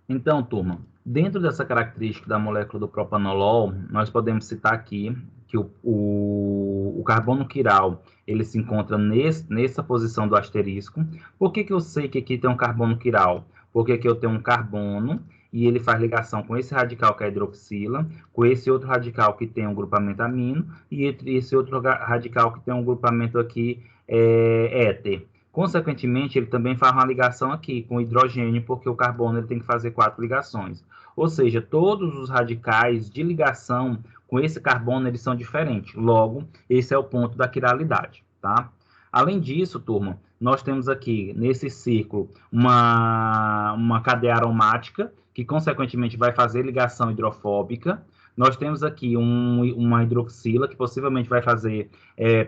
Então, turma, dentro dessa característica da molécula do propanolol, nós podemos citar aqui que o carbono quiral ele se encontra nessa posição do asterisco. Por que eu sei que aqui tem um carbono quiral? Porque aqui eu tenho um carbono e ele faz ligação com esse radical que é a hidroxila, com esse outro radical que tem um grupamento amino e esse outro radical que tem um grupamento aqui éter. Consequentemente, ele também faz uma ligação aqui com o hidrogênio, porque o carbono ele tem que fazer 4 ligações. Ou seja, todos os radicais de ligação com esse carbono, eles são diferentes. Logo, esse é o ponto da quiralidade, tá? Além disso, turma, nós temos aqui, nesse círculo, uma cadeia aromática, que, consequentemente, vai fazer ligação hidrofóbica. Nós temos aqui uma hidroxila, que possivelmente vai fazer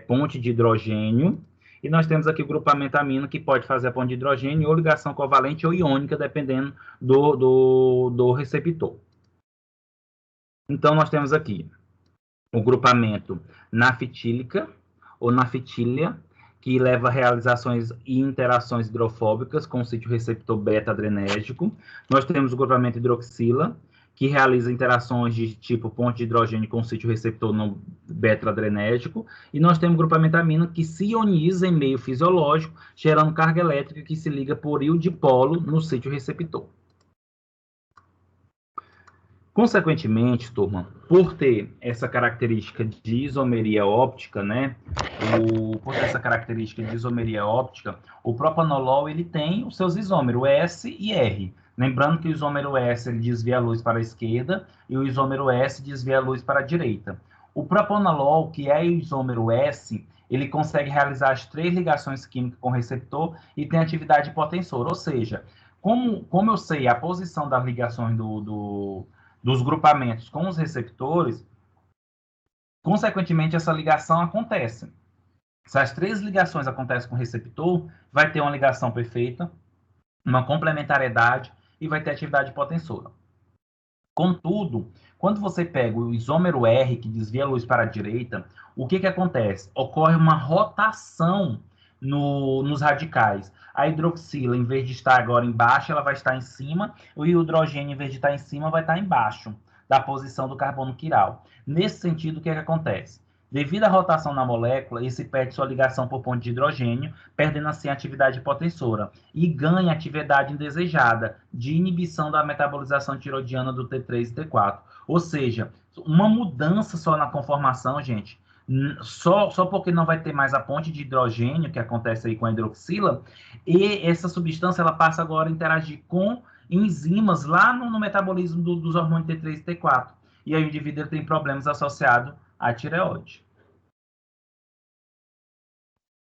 ponte de hidrogênio. E nós temos aqui o grupamento amino, que pode fazer a ponte de hidrogênio ou ligação covalente ou iônica, dependendo do receptor. Então, nós temos aqui o grupamento naftílica ou naftília, que leva a realizações e interações hidrofóbicas com o sítio receptor beta-adrenérgico. Nós temos o grupamento hidroxila, que realiza interações de tipo ponte de hidrogênio com o sítio receptor não beta-adrenérgico. E nós temos o grupamento amino, que se ioniza em meio fisiológico, gerando carga elétrica que se liga por íon dipolo no sítio receptor. Consequentemente, turma, por ter essa característica de isomeria óptica, né, por ter essa característica de isomeria óptica, o propanolol ele tem os seus isômeros S e R. Lembrando que o isômero S ele desvia a luz para a esquerda e o isômero S desvia a luz para a direita. O propanolol, que é o isômero S, ele consegue realizar as 3 ligações químicas com o receptor e tem atividade potensora. Ou seja, como eu sei a posição das ligações dos grupamentos com os receptores, consequentemente, essa ligação acontece. Se as 3 ligações acontecem com o receptor, vai ter uma ligação perfeita, uma complementariedade e vai ter atividade potensora. Contudo, quando você pega o isômero R, que desvia a luz para a direita, o que acontece? Ocorre uma rotação nos radicais. A hidroxila, em vez de estar agora embaixo, ela vai estar em cima, e o hidrogênio, em vez de estar em cima, vai estar embaixo da posição do carbono quiral. Nesse sentido, o que acontece? Devido à rotação na molécula, esse perde sua ligação por ponte de hidrogênio, perdendo assim a atividade potensora, e ganha atividade indesejada de inibição da metabolização tiroidiana do T3 e T4. Ou seja, uma mudança só na conformação, gente, só porque não vai ter mais a ponte de hidrogênio, que acontece aí com a hidroxila, e essa substância ela passa agora a interagir com enzimas lá no metabolismo dos hormônios T3 e T4. E aí o indivíduo tem problemas associados à tireoide.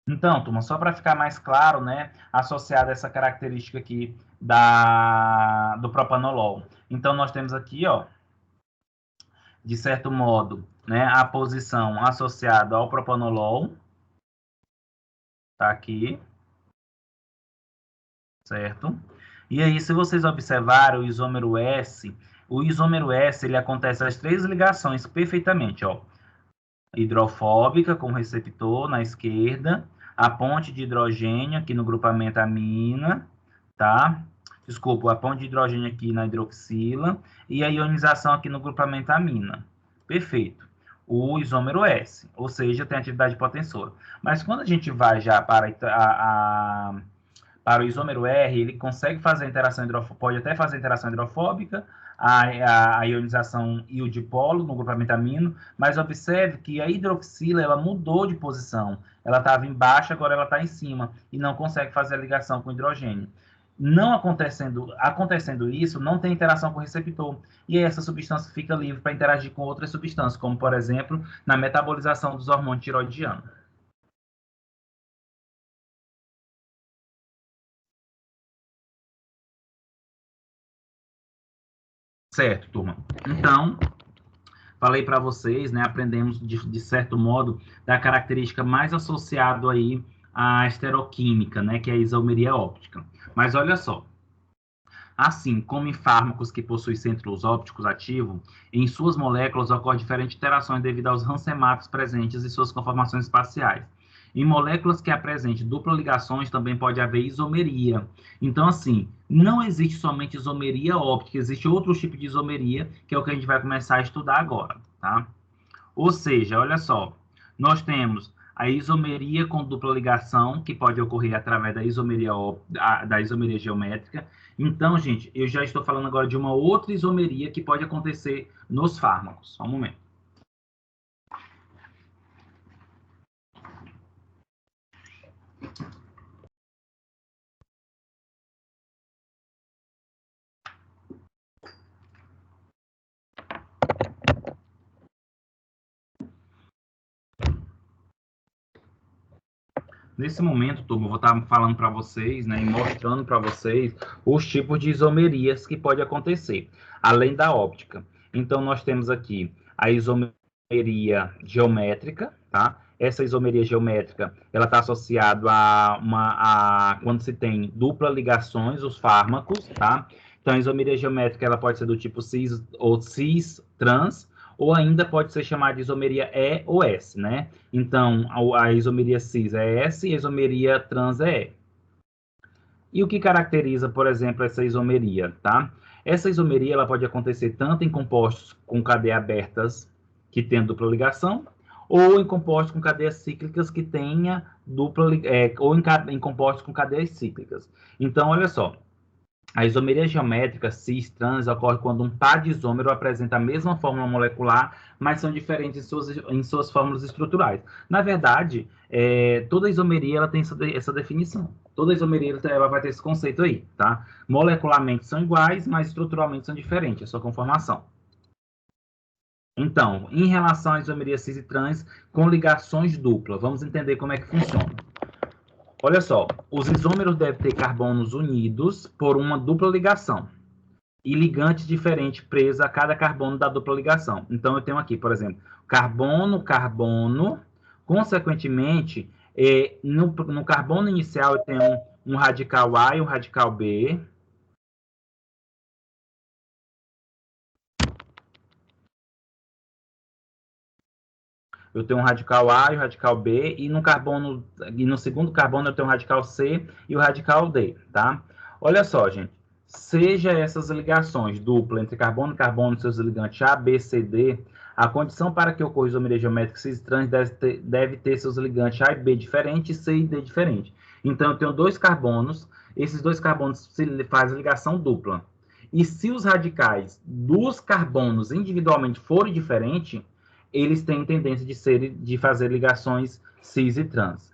Então, turma, só para ficar mais claro, né, associado a essa característica aqui do propanolol. Então, nós temos aqui, ó, de certo modo, né, a posição associada ao propanolol, tá aqui, certo? E aí, se vocês observarem o isômero S ele acontece as 3 ligações perfeitamente, ó. Hidrofóbica com receptor na esquerda, a ponte de hidrogênio aqui no grupamento amina, tá? Desculpa, a ponte de hidrogênio aqui na hidroxila e a ionização aqui no grupamento amina. Perfeito. O isômero S, ou seja, tem atividade potensora. Mas quando a gente vai já para o isômero R, ele consegue fazer interação hidrofóbica, pode até fazer interação hidrofóbica, a ionização e o dipolo no grupamento amino, mas observe que a hidroxila ela mudou de posição. Ela estava embaixo, agora ela está em cima e não consegue fazer a ligação com o hidrogênio. Não acontecendo isso, não tem interação com o receptor. E aí essa substância fica livre para interagir com outras substâncias, como, por exemplo, na metabolização dos hormônios tiroidianos. Certo, turma. Então, falei para vocês, né, aprendemos de certo modo da característica mais associada aí à esteroquímica, né, que é a isomeria óptica. Mas olha só, assim como em fármacos que possuem centros ópticos ativos, em suas moléculas ocorrem diferentes interações devido aos rancematos presentes em suas conformações espaciais. Em moléculas que apresentem dupla ligações, também pode haver isomeria. Então, assim, não existe somente isomeria óptica, existe outro tipo de isomeria, que é o que a gente vai começar a estudar agora, tá? Ou seja, olha só, nós temos a isomeria com dupla ligação, que pode ocorrer através da isomeria geométrica. Então, gente, eu já estou falando agora de uma outra isomeria que pode acontecer nos fármacos. Só um momento. Nesse momento, turma, eu vou estar falando para vocês, né, e mostrando para vocês os tipos de isomerias que pode acontecer, além da óptica. Então, nós temos aqui a isomeria geométrica, tá? Essa isomeria geométrica, ela está associada quando se tem dupla ligações, os fármacos, tá? Então, a isomeria geométrica, ela pode ser do tipo cis ou cis-trans, ou ainda pode ser chamada de isomeria E ou S, né? Então, a isomeria cis é S e a isomeria trans é E. E o que caracteriza, por exemplo, essa isomeria, tá? Essa isomeria ela pode acontecer tanto em compostos com cadeias abertas que tenham dupla ligação, ou em compostos com cadeias cíclicas que tenha ou em compostos com cadeias cíclicas. Então, olha só, a isomeria geométrica cis-trans ocorre quando um par de isômero apresenta a mesma fórmula molecular, mas são diferentes em suas fórmulas estruturais. Na verdade, toda isomeria ela tem essa definição. Toda isomeria ela vai ter esse conceito aí, tá? Molecularmente são iguais, mas estruturalmente são diferentes, a sua conformação. Então, em relação à isomeria cis e trans com ligações duplas, vamos entender como é que funciona. Olha só, os isômeros devem ter carbonos unidos por uma dupla ligação e ligantes diferentes presos a cada carbono da dupla ligação. Então, eu tenho aqui, por exemplo, carbono, carbono. Consequentemente, no carbono inicial, eu tenho um radical A e um radical B. Eu tenho um radical A e um radical B, e no segundo carbono eu tenho um radical C e o radical D, tá? Olha só, gente. Seja essas ligações dupla entre carbono e carbono, seus ligantes A, B, C, D, a condição para que ocorra isomeria geométrica cis-trans deve ter seus ligantes A e B diferentes, C e D diferentes. Então, eu tenho dois carbonos, esses dois carbonos fazem ligação dupla. E se os radicais dos carbonos individualmente forem diferentes, eles têm tendência de fazer ligações cis e trans.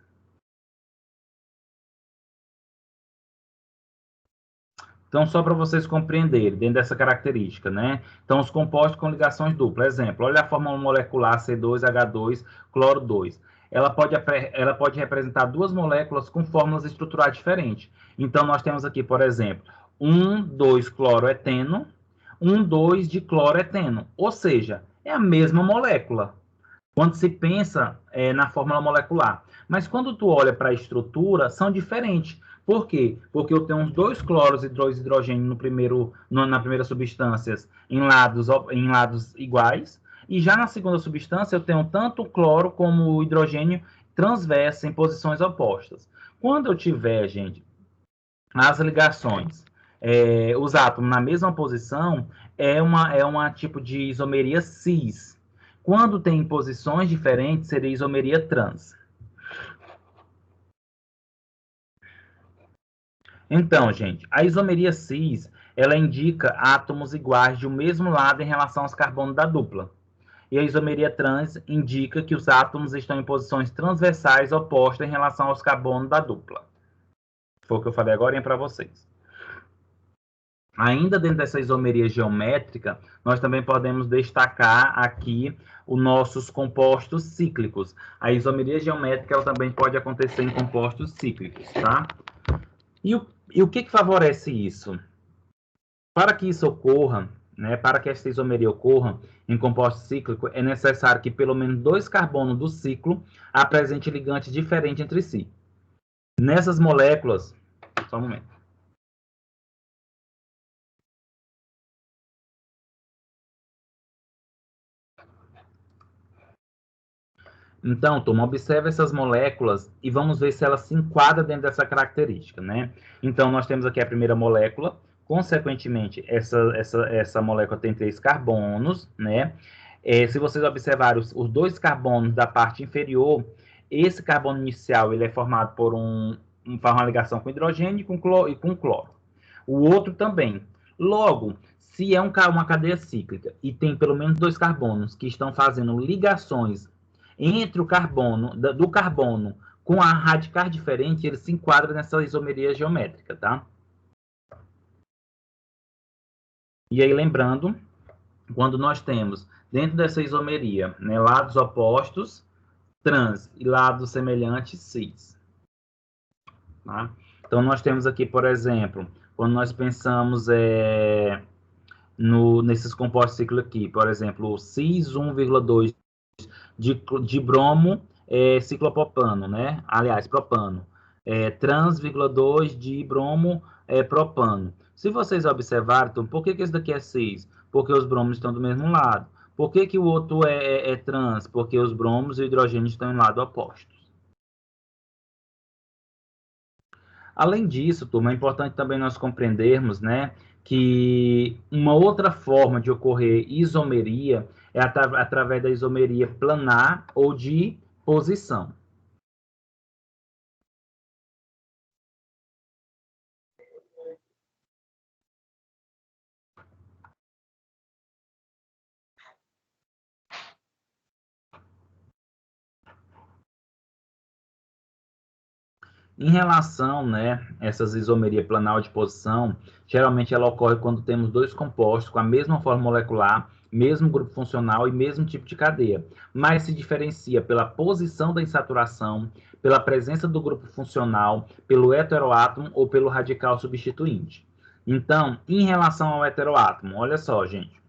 Então, só para vocês compreenderem, dentro dessa característica, né? Então, os compostos com ligações duplas. Exemplo, olha a fórmula molecular C2H2, cloro 2. Ela pode representar duas moléculas com fórmulas estruturais diferentes. Então, nós temos aqui, por exemplo, 1,2-cloroeteno, 1,2-dicloroeteno. Ou seja, é a mesma molécula quando se pensa na fórmula molecular. Mas quando tu olha para a estrutura, são diferentes. Por quê? Porque eu tenho uns dois cloros e dois hidrogênios na primeira substância em lados iguais, e já na segunda substância eu tenho tanto o cloro como o hidrogênio transverso em posições opostas. Quando eu tiver, gente, as ligações, os átomos na mesma posição, é uma tipo de isomeria cis. Quando tem posições diferentes, seria isomeria trans. Então, gente, a isomeria cis, ela indica átomos iguais de um mesmo lado em relação aos carbonos da dupla. E a isomeria trans indica que os átomos estão em posições transversais opostas em relação aos carbonos da dupla. Foi o que eu falei agora para vocês. Ainda dentro dessa isomeria geométrica, nós também podemos destacar aqui os nossos compostos cíclicos. A isomeria geométrica ela também pode acontecer em compostos cíclicos, tá? E o que favorece isso? Para que isso ocorra, né, para que essa isomeria ocorra em composto cíclico, é necessário que pelo menos dois carbonos do ciclo apresentem ligantes diferentes entre si. Nessas moléculas, só um momento. Então, turma, observa essas moléculas e vamos ver se elas se enquadram dentro dessa característica, né? Então, nós temos aqui a primeira molécula, consequentemente, essa molécula tem 3 carbonos, né? Se vocês observarem os 2 carbonos da parte inferior, esse carbono inicial ele é formado por uma ligação com hidrogênio e com cloro. O outro também. Logo, se é uma cadeia cíclica e tem pelo menos 2 carbonos que estão fazendo ligações entre o carbono, do carbono com a radical diferente, ele se enquadra nessa isomeria geométrica, tá? E aí, lembrando, quando nós temos dentro dessa isomeria, né, lados opostos, trans, e lados semelhantes, cis. Tá? Então, nós temos aqui, por exemplo, quando nós pensamos nesses compostos cíclicos aqui, por exemplo, cis 1,2 de bromo ciclopropano, né? Aliás, propano. Trans, 2 de bromo propano. Se vocês observarem, então, por que esse daqui é cis? Porque os bromos estão do mesmo lado. Por que o outro é trans? Porque os bromos e o hidrogênio estão em lado opostos. Além disso, turma, é importante também nós compreendermos, né, que uma outra forma de ocorrer isomeria é através da isomeria planar ou de posição. Em relação, né, essas isomeria planar de posição, geralmente ela ocorre quando temos 2 compostos com a mesma forma molecular, mesmo grupo funcional e mesmo tipo de cadeia, mas se diferencia pela posição da insaturação, pela presença do grupo funcional, pelo heteroátomo ou pelo radical substituinte. Então, em relação ao heteroátomo, olha só, gente,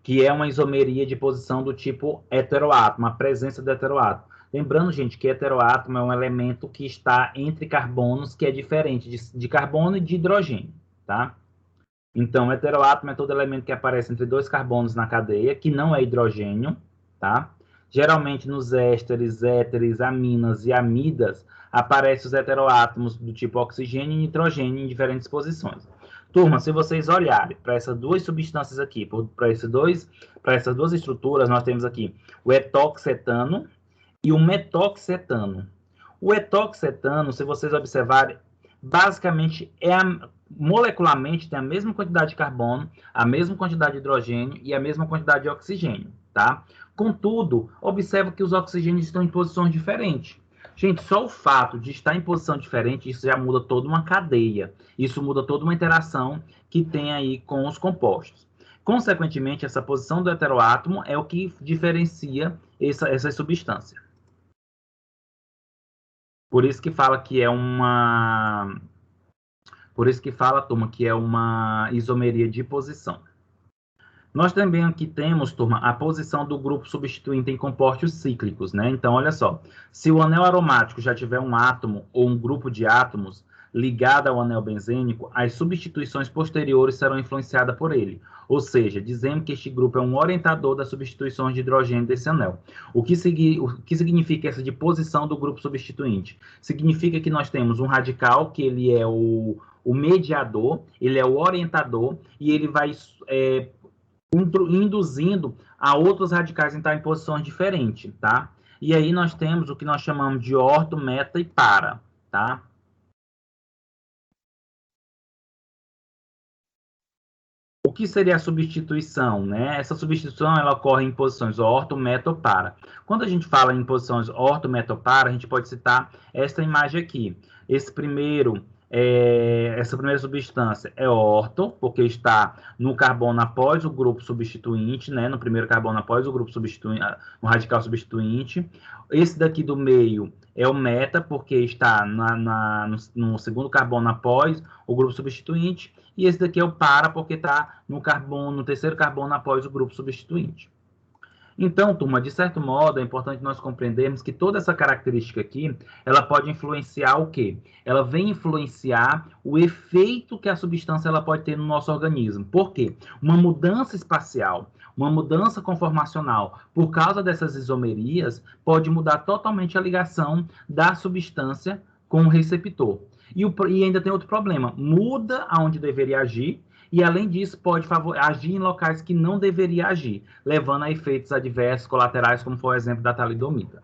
que é uma isomeria de posição do tipo heteroátomo, a presença do heteroátomo. Lembrando, gente, que heteroátomo é um elemento que está entre carbonos, que é diferente de carbono e de hidrogênio, tá? Então, heteroátomo é todo elemento que aparece entre 2 carbonos na cadeia, que não é hidrogênio, tá? Geralmente nos ésteres, éteres, aminas e amidas, aparecem os heteroátomos do tipo oxigênio e nitrogênio em diferentes posições. Turma, se vocês olharem para essas 2 substâncias aqui, para essas 2 estruturas, nós temos aqui o etoxetano e o metoxetano. O etoxetano, se vocês observarem, basicamente molecularmente tem a mesma quantidade de carbono, a mesma quantidade de hidrogênio e a mesma quantidade de oxigênio, tá? Contudo, observa que os oxigênios estão em posições diferentes. Gente, só o fato de estar em posição diferente, isso já muda toda uma cadeia. Isso muda toda uma interação que tem aí com os compostos. Consequentemente, essa posição do heteroátomo é o que diferencia essa substância. Por isso que fala que é uma... Por isso que fala, turma, que é uma isomeria de posição. Nós também aqui temos, turma, a posição do grupo substituinte em compostos cíclicos, né? Então, olha só, se o anel aromático já tiver um átomo ou um grupo de átomos ligado ao anel benzênico, as substituições posteriores serão influenciadas por ele. Ou seja, dizemos que este grupo é um orientador das substituições de hidrogênio desse anel. O que significa essa de posição do grupo substituinte? Significa que nós temos um radical, que ele é o mediador, ele é o orientador, e ele vai induzindo a outros radicais a estar em posições diferentes, tá? E aí nós temos o que nós chamamos de orto, meta e para, tá? O que seria a substituição, né? Essa substituição ela ocorre em posições orto, meta ou para. Quando a gente fala em posições orto, meta ou para, a gente pode citar esta imagem aqui. Essa primeira substância é orto, porque está no carbono após o grupo substituinte, né? No primeiro carbono após o grupo substituinte, no radical substituinte. Esse daqui do meio é o meta, porque está no segundo carbono após o grupo substituinte. E esse daqui é o para, porque está no terceiro carbono após o grupo substituinte. Então, turma, de certo modo, é importante nós compreendermos que toda essa característica aqui, ela pode influenciar o quê? Ela vem influenciar o efeito que a substância ela pode ter no nosso organismo. Por quê? Uma mudança espacial, uma mudança conformacional, por causa dessas isomerias, pode mudar totalmente a ligação da substância com o receptor. E ainda tem outro problema, muda aonde deveria agir, e, além disso, pode agir em locais que não deveria agir, levando a efeitos adversos colaterais, como foi o exemplo da talidomida.